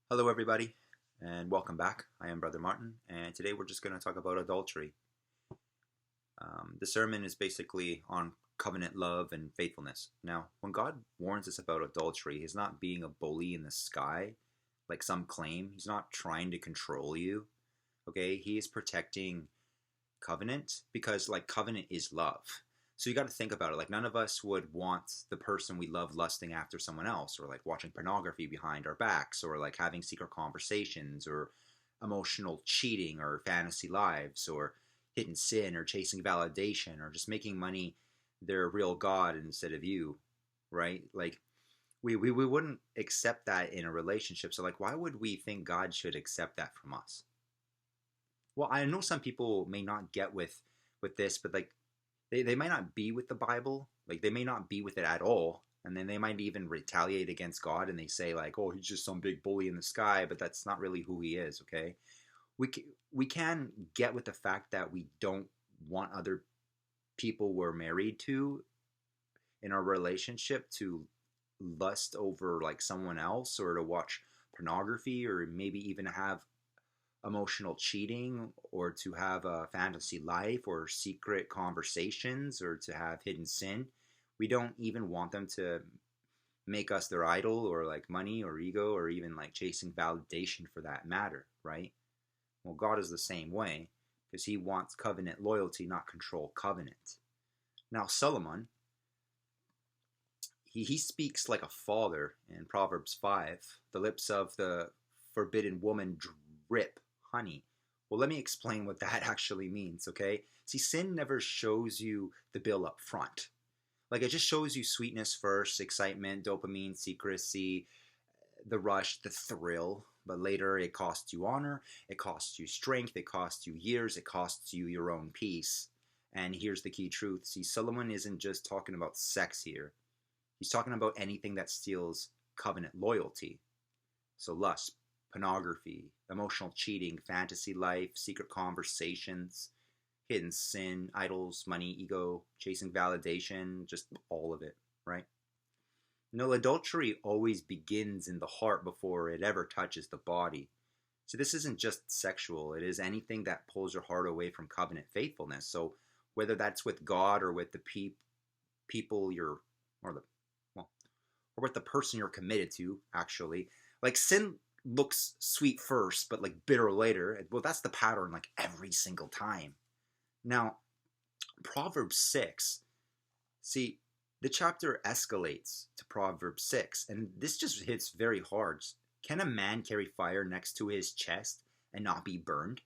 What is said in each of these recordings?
Hello, everybody, and welcome back. I am Brother Martin, and today we're just going to talk about adultery. The sermon is basically on covenant love and faithfulness. Now, when God warns us about adultery, He's not being a bully in the sky, like some claim. He's not trying to control you, okay? He is protecting covenant because, like, covenant is love. So you got to think about it. Like, none of us would want the person we love lusting after someone else, or like watching pornography behind our backs, or like having secret conversations, or emotional cheating, or fantasy lives, or hidden sin, or chasing validation, or just making money their real god instead of you, right? Like, we wouldn't accept that in a relationship. So, like, why would we think God should accept that from us? Well, I know some people may not get with this, but like they might not be with the Bible, like they may not be with it at all, and then they might even retaliate against God and they say like, "Oh, he's just some big bully in the sky," but that's not really who he is. Okay, we can get with the fact that we don't want other people we're married to in our relationship to lust over like someone else or to watch pornography or maybe even have emotional cheating or to have a fantasy life or secret conversations or to have hidden sin. We don't even want them to make us their idol or like money or ego or even like chasing validation for that matter, right? Well, God is the same way because he wants covenant loyalty, not control covenant. Now, Solomon, he speaks like a father in Proverbs 5. The lips of the forbidden woman drip honey. Well, let me explain what that actually means, okay? See, sin never shows you the bill up front. Like, it just shows you sweetness first, excitement, dopamine, secrecy, the rush, the thrill. But later, it costs you honor, it costs you strength, it costs you years, it costs you your own peace. And here's the key truth. See, Solomon isn't just talking about sex here. He's talking about anything that steals covenant loyalty. So lust, pornography, emotional cheating, fantasy life, secret conversations, hidden sin, idols, money, ego, chasing validation, just all of it, right? No, adultery always begins in the heart before it ever touches the body. So this isn't just sexual, it is anything that pulls your heart away from covenant faithfulness. So whether that's with God or with the people you're, or the, well, or with the person you're committed to, actually. Like sin looks sweet first, but like bitter later. Well, that's the pattern like every single time. Now, Proverbs 6, see, the chapter escalates to Proverbs 6, and this just hits very hard. Can a man carry fire next to his chest and not be burned?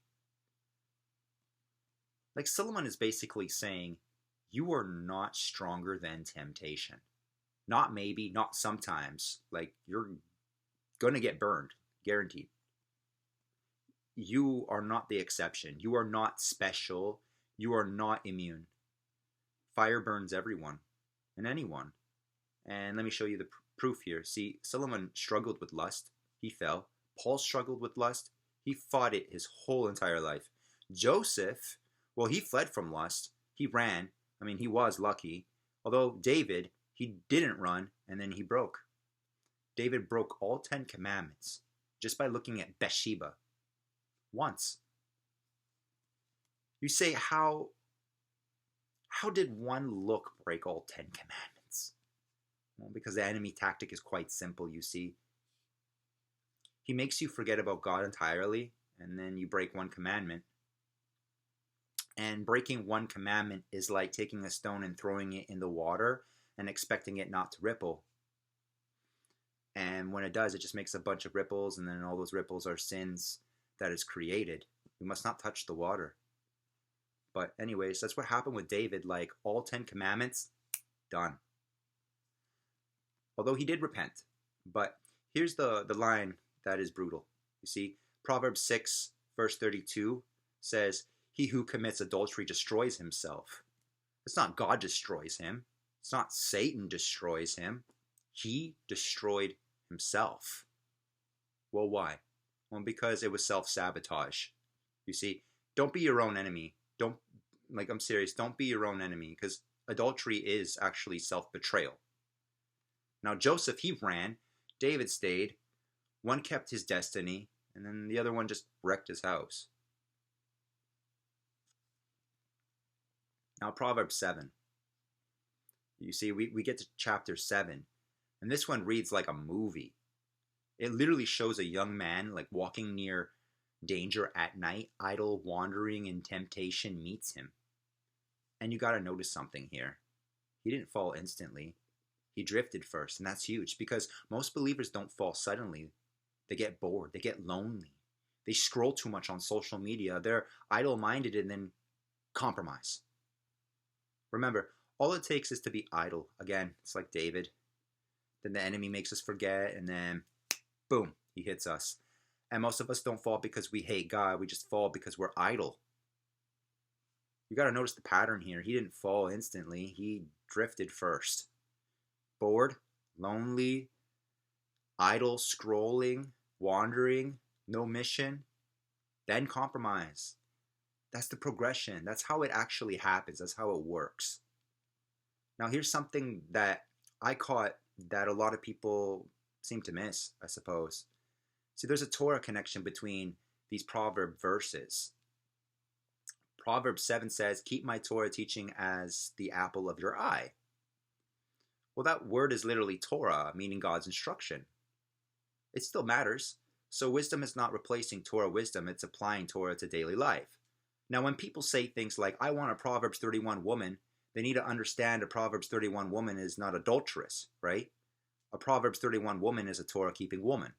Like Solomon is basically saying, you are not stronger than temptation. Not maybe, not sometimes. Like, you're going to get burned, guaranteed. You are not the exception. You are not special. You are not immune. Fire burns everyone and anyone. And let me show you the proof here. See, Solomon struggled with lust. He fell. Paul struggled with lust. He fought it his whole entire life. Joseph, well, he fled from lust. He ran. I mean, he was lucky. Although David, he didn't run, and then he broke. David broke all 10 commandments just by looking at Bathsheba once. You say, how did one look break all 10 commandments? Well, because the enemy tactic is quite simple, you see. He makes you forget about God entirely, and then you break one commandment. And breaking one commandment is like taking a stone and throwing it in the water and expecting it not to ripple. And when it does, it just makes a bunch of ripples, and then all those ripples are sins that is created. We must not touch the water. But anyways, that's what happened with David. Like, all 10 commandments, done. Although he did repent. But here's the line that is brutal. You see, Proverbs 6, verse 32 says, he who commits adultery destroys himself. It's not God destroys him. It's not Satan destroys him. He destroyed himself. Well, why? Well, because it was self-sabotage. You see, don't be your own enemy. I'm serious, don't be your own enemy, because adultery is actually self-betrayal. Now, Joseph, he ran. David stayed. One kept his destiny, and then the other one just wrecked his house. Now, Proverbs 7. You see, we get to chapter 7, and this one reads like a movie. It literally shows a young man like walking near danger at night, idle, wandering, and temptation meets him. And you got to notice something here. He didn't fall instantly. He drifted first, and that's huge because most believers don't fall suddenly. They get bored. They get lonely. They scroll too much on social media. They're idle-minded and then compromise. Remember, all it takes is to be idle. Again, it's like David. Then the enemy makes us forget, and then boom, he hits us. And most of us don't fall because we hate God. We just fall because we're idle. You got to notice the pattern here. He didn't fall instantly. He drifted first. Bored, lonely, idle, scrolling, wandering, no mission, then compromise. That's the progression. That's how it actually happens. That's how it works. Now, here's something that I caught that a lot of people seem to miss, I suppose. See, there's a Torah connection between these proverb verses. Proverbs 7 says, keep my Torah teaching as the apple of your eye. Well, that word is literally Torah, meaning God's instruction. It still matters. So wisdom is not replacing Torah wisdom, it's applying Torah to daily life. Now, when people say things like, I want a Proverbs 31 woman, they need to understand a Proverbs 31 woman is not adulterous, right? A Proverbs 31 woman is a Torah-keeping woman.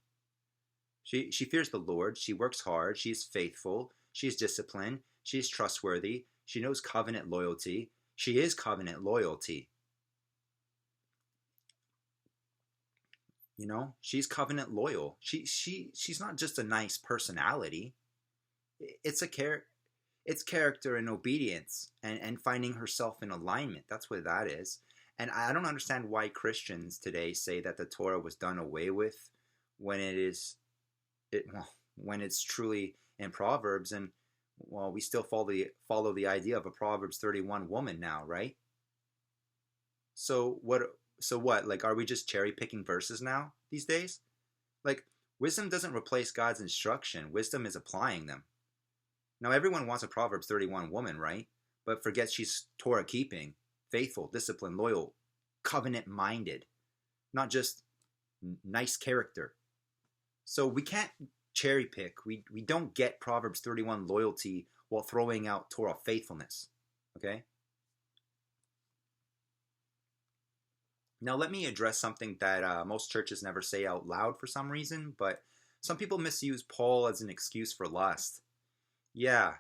She fears the Lord, she works hard, she is faithful, she is disciplined, she is trustworthy, she knows covenant loyalty, she is covenant loyalty. You know, she's covenant loyal. She's not just a nice personality. It's character and obedience and finding herself in alignment. That's what that is. And I don't understand why Christians today say that the Torah was done away with when when it's truly in Proverbs, and well, we still follow the idea of a Proverbs 31 woman now, right? So what? Like, are we just cherry picking verses now these days? Like, wisdom doesn't replace God's instruction. Wisdom is applying them. Now, everyone wants a Proverbs 31 woman, right? But forgets she's Torah keeping, faithful, disciplined, loyal, covenant minded, not just nice character. So we can't cherry pick. We don't get Proverbs 31 loyalty while throwing out Torah faithfulness. Okay? Now, let me address something that most churches never say out loud for some reason, but some people misuse Paul as an excuse for lust. Yeah,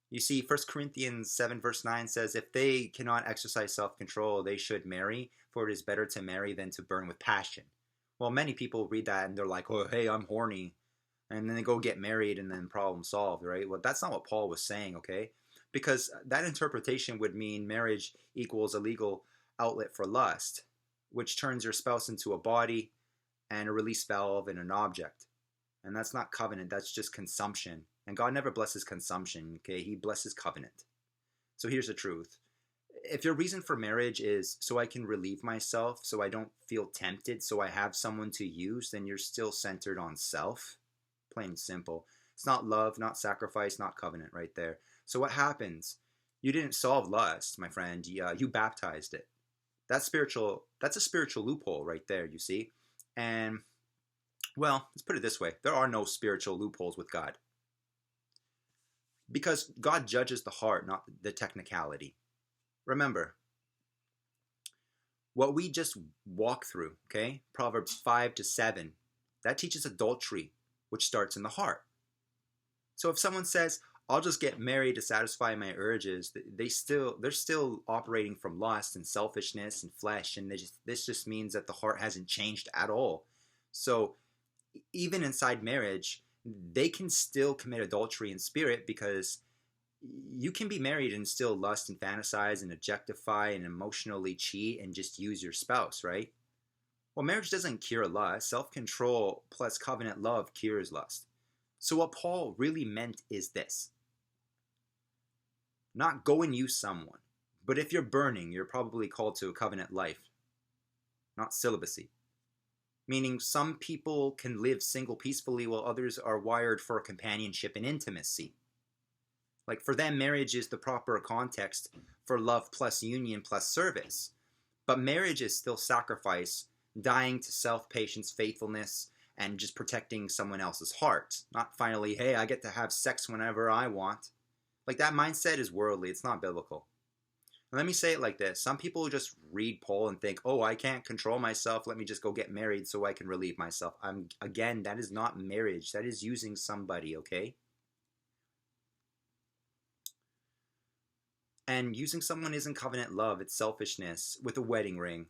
you see, 1 Corinthians 7 verse 9 says, if they cannot exercise self-control, they should marry, for it is better to marry than to burn with passion. Well, many people read that and they're like, oh, hey, I'm horny. And then they go get married and then problem solved, right? Well, that's not what Paul was saying, okay? Because that interpretation would mean marriage equals a legal outlet for lust, which turns your spouse into a body and a release valve and an object. And that's not covenant, that's just consumption. And God never blesses consumption, okay? He blesses covenant. So here's the truth. If your reason for marriage is so I can relieve myself, so I don't feel tempted, so I have someone to use, then you're still centered on self. Plain and simple. It's not love, not sacrifice, not covenant right there. So what happens? You didn't solve lust, my friend. You baptized it. That's a spiritual loophole right there, you see. And, well, let's put it this way. There are no spiritual loopholes with God. Because God judges the heart, not the technicality. Remember, what we just walked through, okay? Proverbs 5 to 7, that teaches adultery, which starts in the heart. So if someone says, I'll just get married to satisfy my urges, they're still operating from lust and selfishness and flesh, and this just means that the heart hasn't changed at all. So even inside marriage, they can still commit adultery in spirit, because you can be married and still lust and fantasize and objectify and emotionally cheat and just use your spouse, right? Well, marriage doesn't cure lust. Self-control plus covenant love cures lust. So what Paul really meant is this. Not go and use someone. But if you're burning, you're probably called to a covenant life. Not celibacy. Meaning some people can live single peacefully while others are wired for companionship and intimacy. Like for them, marriage is the proper context for love plus union plus service. But marriage is still sacrifice, dying to self, patience, faithfulness, and just protecting someone else's heart. Not finally, hey, I get to have sex whenever I want. Like that mindset is worldly, it's not biblical. And let me say it like this. Some people just read Paul and think, oh, I can't control myself, let me just go get married so I can relieve myself. Again, that is not marriage. That is using somebody, okay? And using someone isn't covenant love, it's selfishness with a wedding ring.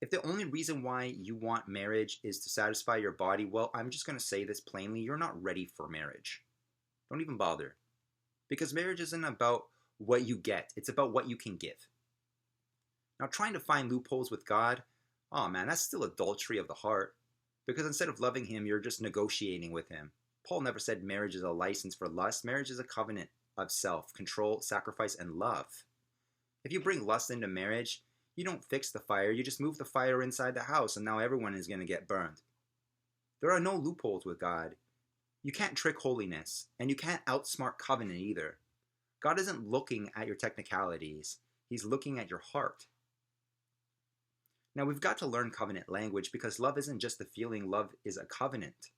If the only reason why you want marriage is to satisfy your body, well, I'm just going to say this plainly, you're not ready for marriage. Don't even bother. Because marriage isn't about what you get, it's about what you can give. Now, trying to find loopholes with God, oh man, that's still adultery of the heart. Because instead of loving him, you're just negotiating with him. Paul never said marriage is a license for lust. Marriage is a covenant of self, control, sacrifice, and love. If you bring lust into marriage, you don't fix the fire, you just move the fire inside the house, and now everyone is going to get burned. There are no loopholes with God. You can't trick holiness, and you can't outsmart covenant either. God isn't looking at your technicalities, he's looking at your heart. Now we've got to learn covenant language because love isn't just a feeling, love is a covenant.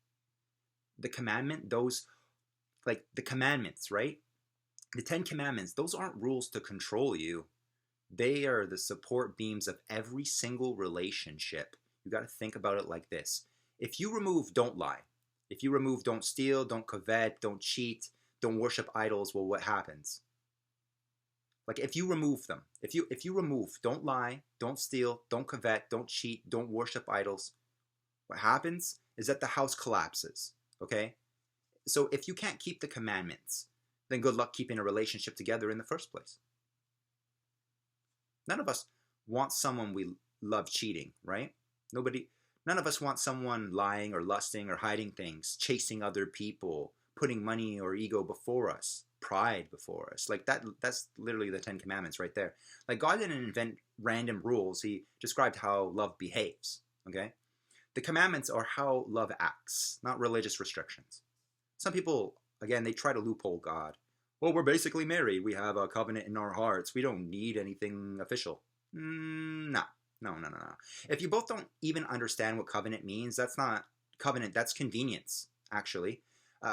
The commandment, the commandments, right? The 10 Commandments, those aren't rules to control you. They are the support beams of every single relationship. You got to think about it like this. If you remove don't lie, if you remove don't steal, don't covet, don't cheat, don't worship idols, well, what happens? Like if you remove them, if you remove don't lie, don't steal, don't covet, don't cheat, don't worship idols, what happens is that the house collapses, okay? So if you can't keep the commandments, then good luck keeping a relationship together in the first place. None of us want someone we love cheating, right? None of us want someone lying or lusting or hiding things, chasing other people, putting money or ego before us, pride before us. Like that's literally the 10 Commandments right there. Like God didn't invent random rules. He described how love behaves, okay? The commandments are how love acts, not religious restrictions. Some people, again, they try to loophole God. Well, we're basically married. We have a covenant in our hearts. We don't need anything official. No. If you both don't even understand what covenant means, that's not covenant. That's convenience, actually.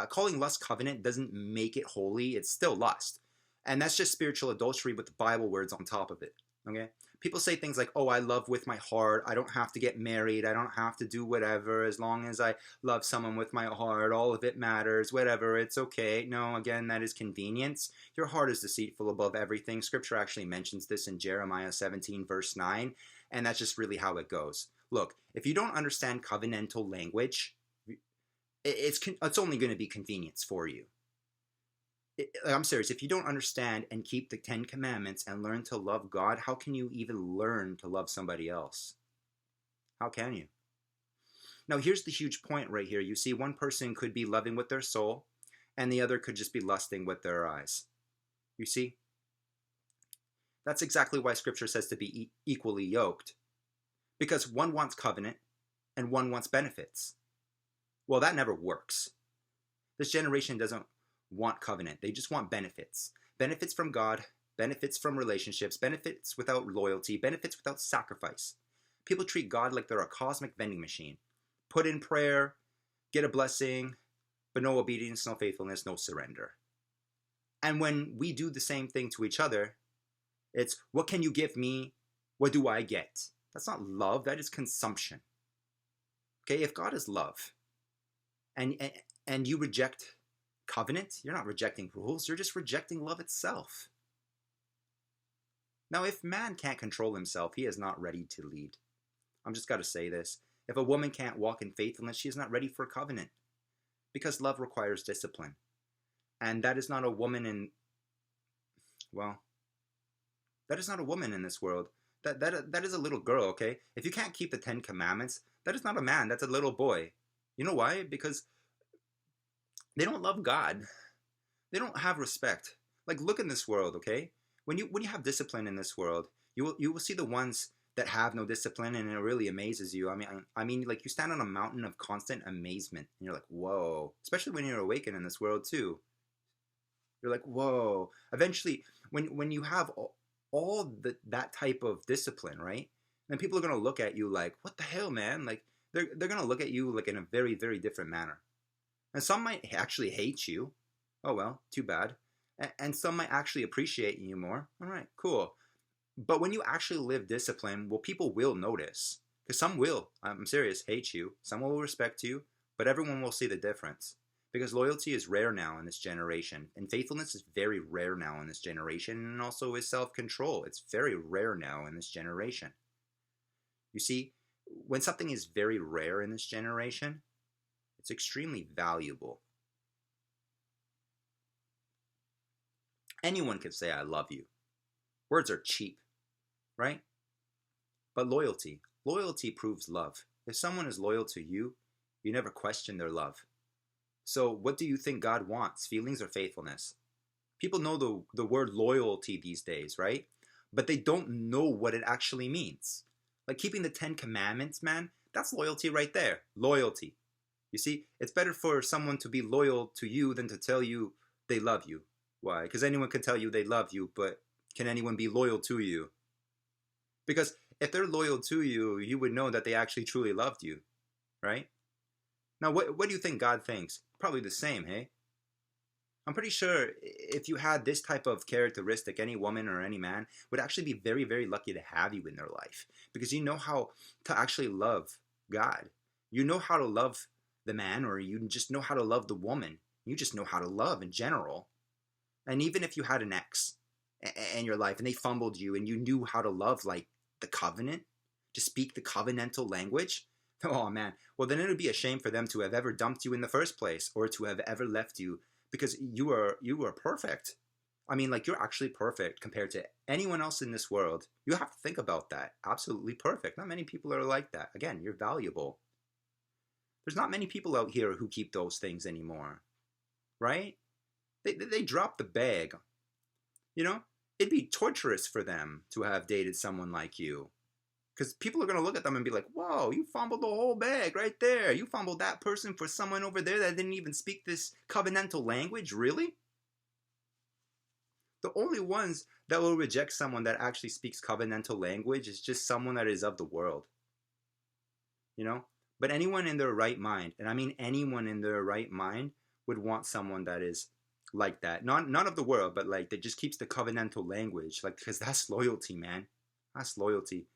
Calling lust covenant doesn't make it holy. It's still lust. And that's just spiritual adultery with the Bible words on top of it, okay? People say things like, oh, I love with my heart. I don't have to get married. I don't have to do whatever. As long as I love someone with my heart, all of it matters, whatever, it's okay. No, again, that is convenience. Your heart is deceitful above everything. Scripture actually mentions this in Jeremiah 17, verse 9, and that's just really how it goes. Look, if you don't understand covenantal language, it's only going to be convenience for you. I'm serious, if you don't understand and keep the 10 Commandments and learn to love God, how can you even learn to love somebody else? How can you? Now, here's the huge point right here. You see, one person could be loving with their soul, and the other could just be lusting with their eyes. You see? That's exactly why Scripture says to be equally yoked. Because one wants covenant, and one wants benefits. Well, that never works. This generation doesn't want covenant. They just want benefits. Benefits from God, benefits from relationships, benefits without loyalty, benefits without sacrifice. People treat God like they're a cosmic vending machine. Put in prayer, get a blessing, but no obedience, no faithfulness, no surrender. And when we do the same thing to each other, it's, what can you give me? What do I get? That's not love, that is consumption. Okay, if God is love, and you reject covenant, you're not rejecting rules, you're just rejecting love itself. Now, if man can't control himself, he is not ready to lead. I'm just got to say this. If a woman can't walk in faithfulness, she is not ready for a covenant. Because love requires discipline. And that is not a woman in, well, that is not a woman in this world. That is a little girl, okay? If you can't keep the 10 Commandments, that is not a man, that's a little boy. You know why? Because they don't love God. They don't have respect. Like, look in this world, okay? When you have discipline in this world, you will see the ones that have no discipline, and it really amazes you. I mean, like you stand on a mountain of constant amazement, and you're like, whoa. Especially when you're awakened in this world too. You're like, whoa. Eventually, when you have that type of discipline, right? Then people are gonna look at you like, what the hell, man? Like they're gonna look at you like in a very, very different manner. And some might actually hate you. Oh well, too bad. And some might actually appreciate you more. All right, cool. But when you actually live discipline, well, people will notice. Because some will, I'm serious, hate you. Some will respect you. But everyone will see the difference. Because loyalty is rare now in this generation. And faithfulness is very rare now in this generation. And also is self-control. It's very rare now in this generation. You see, when something is very rare in this generation, it's extremely valuable. Anyone can say, I love you. Words are cheap, right? But loyalty proves love. If someone is loyal to you, you never question their love. So what do you think God wants, feelings or faithfulness? People know the word loyalty these days, right? But they don't know what it actually means. Like keeping the 10 Commandments, man, that's loyalty right there. Loyalty. You see, it's better for someone to be loyal to you than to tell you they love you. Why? Because anyone can tell you they love you, but can anyone be loyal to you? Because if they're loyal to you, you would know that they actually truly loved you, right? Now, what do you think God thinks? Probably the same, hey? I'm pretty sure if you had this type of characteristic, any woman or any man would actually be very, very lucky to have you in their life. Because you know how to actually love God. You know how to love the man, or you just know how to love the woman. You just know how to love in general. And even if you had an ex in your life and they fumbled you and you knew how to love like the covenant, to speak the covenantal language, oh man, well then it would be a shame for them to have ever dumped you in the first place or to have ever left you, because you are perfect. I mean, like you're actually perfect compared to anyone else in this world. You have to think about that. Absolutely perfect. Not many people are like that. Again, you're valuable. There's not many people out here who keep those things anymore, right? They drop the bag. You know, it'd be torturous for them to have dated someone like you. Because people are going to look at them and be like, whoa, you fumbled the whole bag right there. You fumbled that person for someone over there that didn't even speak this covenantal language, really? The only ones that will reject someone that actually speaks covenantal language is just someone that is of the world. You know? But anyone in their right mind, and I mean anyone in their right mind, would want someone that is like that. Not of the world, but like that just keeps the covenantal language. Like, because that's loyalty, man. That's loyalty.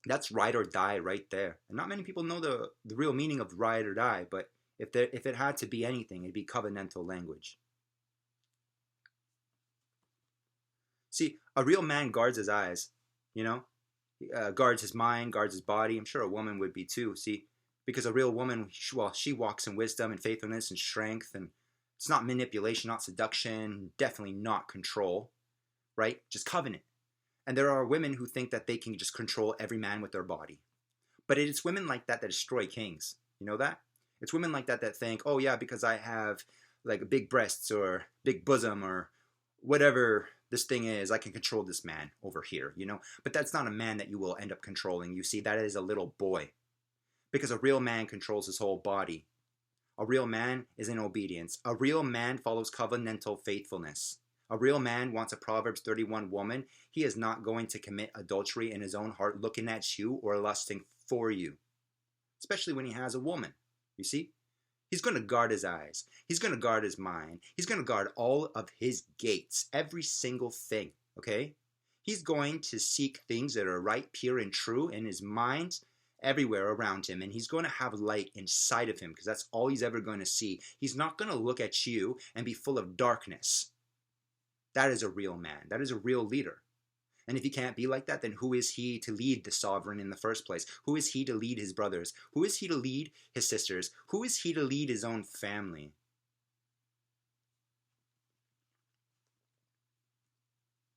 That's ride or die right there. And not many people know the real meaning of ride or die, but if it had to be anything, it'd be covenantal language. See, a real man guards his eyes, you know? Guards his mind, guards his body. I'm sure a woman would be too, see? Because a real woman, well, she walks in wisdom and faithfulness and strength, and it's not manipulation, not seduction, definitely not control, right? Just covenant. And there are women who think that they can just control every man with their body. But it's women like that that destroy kings. You know that? It's women like that that think, oh yeah, because I have like big breasts or big bosom or whatever this thing is, I can control this man over here, you know? But that's not a man that you will end up controlling. You see, that is a little boy. Because a real man controls his whole body. A real man is in obedience. A real man follows covenantal faithfulness. A real man wants a Proverbs 31 woman. He is not going to commit adultery in his own heart looking at you or lusting for you. Especially when he has a woman. You see? He's going to guard his eyes. He's going to guard his mind. He's going to guard all of his gates. Every single thing. Okay? He's going to seek things that are right, pure, and true in his mind everywhere around him. And he's going to have light inside of him because that's all he's ever going to see. He's not going to look at you and be full of darkness. That is a real man. That is a real leader. And if he can't be like that, then who is he to lead the sovereign in the first place? Who is he to lead his brothers? Who is he to lead his sisters? Who is he to lead his own family?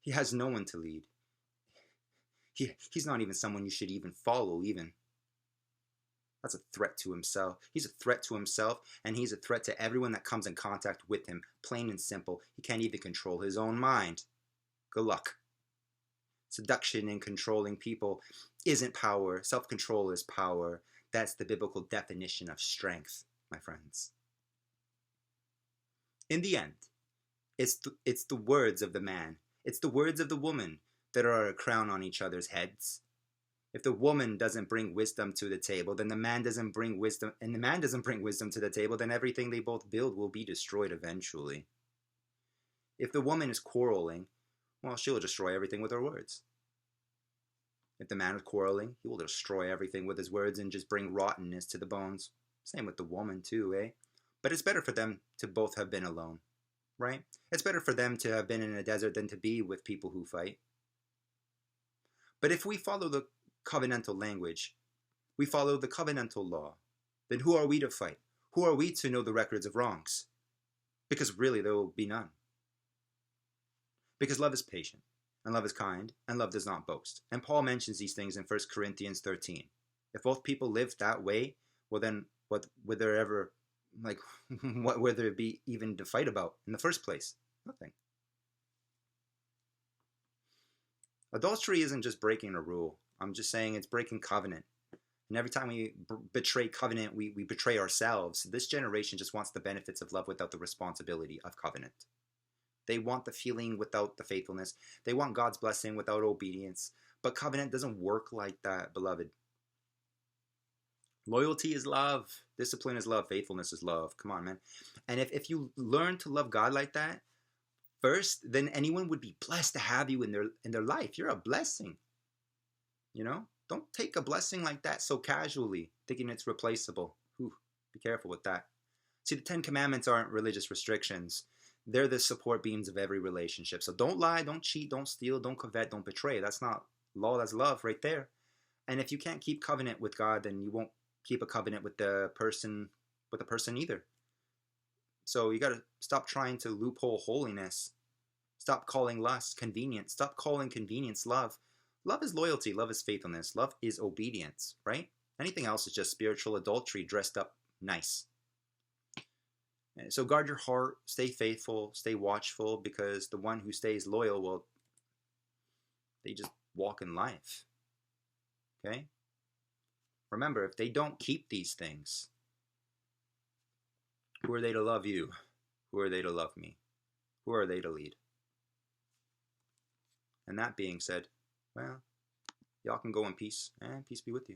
He has no one to lead. He's not even someone you should even follow, even. That's a threat to himself. He's a threat to himself, and he's a threat to everyone that comes in contact with him. Plain and simple. He can't even control his own mind. Good luck. Seduction and controlling people isn't power. Self-control is power. That's the biblical definition of strength, my friends. In the end, it's the words of the man, it's the words of the woman that are a crown on each other's heads. If the woman doesn't bring wisdom to the table, then the man doesn't bring wisdom, and the man doesn't bring wisdom to the table, then everything they both build will be destroyed eventually. If the woman is quarreling, well, she'll destroy everything with her words. If the man is quarreling, he will destroy everything with his words and just bring rottenness to the bones. Same with the woman too, eh? But it's better for them to both have been alone, right? It's better for them to have been in a desert than to be with people who fight. But if we follow the covenantal language, we follow the covenantal law, then who are we to fight? Who are we to know the records of wrongs? Because really there will be none. Because love is patient, and love is kind, and love does not boast. And Paul mentions these things in 1 Corinthians 13. If both people live that way, well then, what would there ever, what would there be even to fight about in the first place? Nothing. Adultery isn't just breaking a rule. I'm just saying it's breaking covenant. And every time we betray covenant, we betray ourselves. This generation just wants the benefits of love without the responsibility of covenant. They want the feeling without the faithfulness. They want God's blessing without obedience. But covenant doesn't work like that, beloved. Loyalty is love. Discipline is love. Faithfulness is love. Come on, man. And if you learn to love God like that first, then anyone would be blessed to have you in their life. You're a blessing. You know? Don't take a blessing like that so casually, thinking it's replaceable. Ooh, be careful with that. See, the 10 Commandments aren't religious restrictions. They're the support beams of every relationship. So don't lie, don't cheat, don't steal, don't covet, don't betray. That's not law, that's love right there. And if you can't keep covenant with God, then you won't keep a covenant with the person either. So you got to stop trying to loophole holiness. Stop calling lust convenience. Stop calling convenience love. Love is loyalty. Love is faithfulness. Love is obedience, right? Anything else is just spiritual adultery dressed up nice. So guard your heart, stay faithful, stay watchful, because the one who stays loyal, well, they just walk in life. Okay? Remember, if they don't keep these things, who are they to love you? Who are they to love me? Who are they to lead? And that being said, well, y'all can go in peace, and peace be with you.